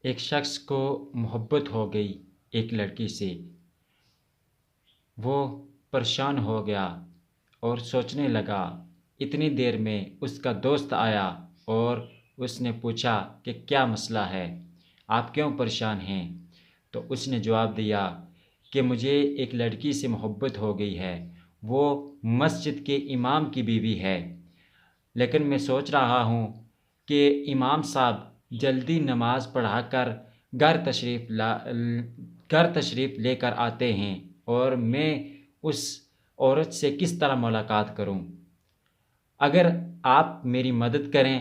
ایک شخص کو محبت ہو گئی ایک لڑکی سے۔ وہ پریشان ہو گیا اور سوچنے لگا۔ اتنی دیر میں اس کا دوست آیا اور اس نے پوچھا کہ کیا مسئلہ ہے، آپ کیوں پریشان ہیں؟ تو اس نے جواب دیا کہ مجھے ایک لڑکی سے محبت ہو گئی ہے، وہ مسجد کے امام کی بیوی ہے، لیکن میں سوچ رہا ہوں کہ امام صاحب جلدی نماز پڑھا کر گھر تشریف لے کر آتے ہیں اور میں اس عورت سے کس طرح ملاقات کروں؟ اگر آپ میری مدد کریں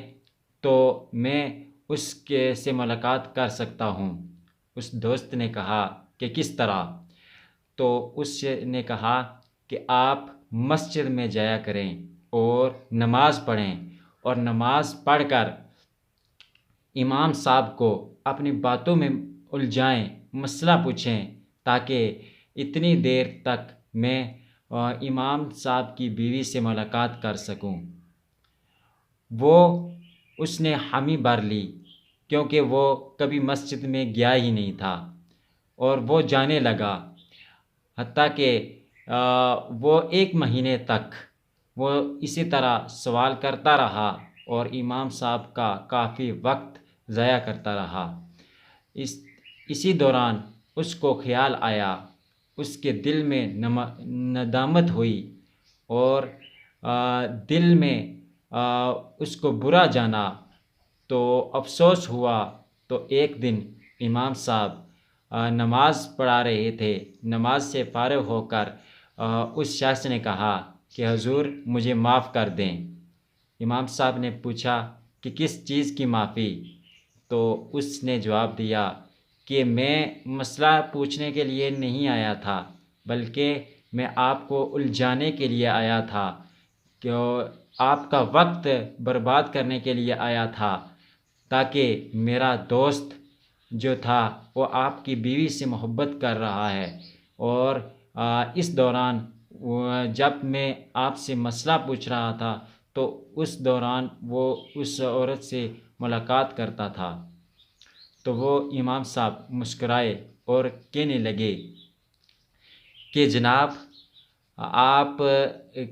تو میں اس کے سے ملاقات کر سکتا ہوں۔ اس دوست نے کہا کہ کس طرح؟ تو اس نے کہا کہ آپ مسجد میں جایا کریں اور نماز پڑھیں اور نماز پڑھ کر امام صاحب کو اپنی باتوں میں الجھائیں، مسئلہ پوچھیں، تاکہ اتنی دیر تک میں امام صاحب کی بیوی سے ملاقات کر سکوں۔ اس نے حامی بھر لی، کیونکہ وہ کبھی مسجد میں گیا ہی نہیں تھا، اور وہ جانے لگا، حتیٰ کہ وہ 1 مہینے تک وہ اسی طرح سوال کرتا رہا اور امام صاحب کا کافی وقت ضائع کرتا رہا۔ اسی دوران اس کو خیال آیا، اس کے دل میں ندامت ہوئی اور دل میں اس کو برا جانا، تو افسوس ہوا۔ تو ایک دن امام صاحب نماز پڑھا رہے تھے، نماز سے فارغ ہو کر اس شخص نے کہا کہ حضور مجھے معاف کر دیں۔ امام صاحب نے پوچھا کہ کس چیز کی معافی؟ تو اس نے جواب دیا کہ میں مسئلہ پوچھنے کے لیے نہیں آیا تھا، بلکہ میں آپ کو الجھانے کے لیے آیا تھا، کہ آپ کا وقت برباد کرنے کے لیے آیا تھا، تاکہ میرا دوست جو تھا وہ آپ کی بیوی سے محبت کر رہا ہے، اور اس دوران جب میں آپ سے مسئلہ پوچھ رہا تھا تو اس دوران وہ اس عورت سے ملاقات کرتا تھا۔ تو وہ امام صاحب مسکرائے اور کہنے لگے کہ جناب آپ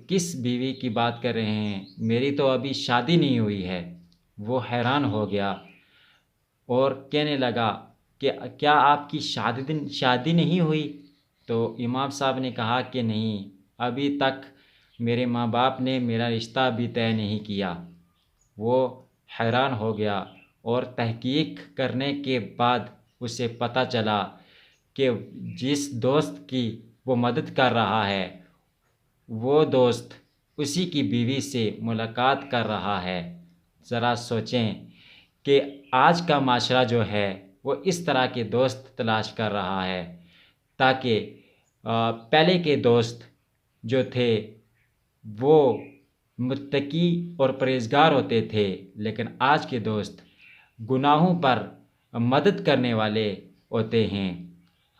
کس بیوی کی بات کر رہے ہیں؟ میری تو ابھی شادی نہیں ہوئی ہے۔ وہ حیران ہو گیا اور کہنے لگا کہ کیا آپ کی شادی نہیں ہوئی؟ تو امام صاحب نے کہا کہ نہیں، ابھی تک میرے ماں باپ نے میرا رشتہ بھی طے نہیں کیا۔ وہ حیران ہو گیا اور تحقیق کرنے کے بعد اسے پتہ چلا کہ جس دوست کی وہ مدد کر رہا ہے، وہ دوست اسی کی بیوی سے ملاقات کر رہا ہے۔ ذرا سوچیں کہ آج کا معاشرہ جو ہے وہ اس طرح کے دوست تلاش کر رہا ہے، تاکہ پہلے کے دوست جو تھے وہ متقی اور پرہیزگار ہوتے تھے، لیکن آج کے دوست گناہوں پر مدد کرنے والے ہوتے ہیں۔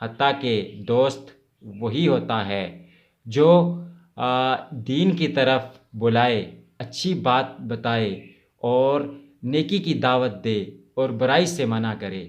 حتیٰ کہ دوست وہی ہوتا ہے جو دین کی طرف بلائے، اچھی بات بتائے اور نیکی کی دعوت دے اور برائی سے منع کرے۔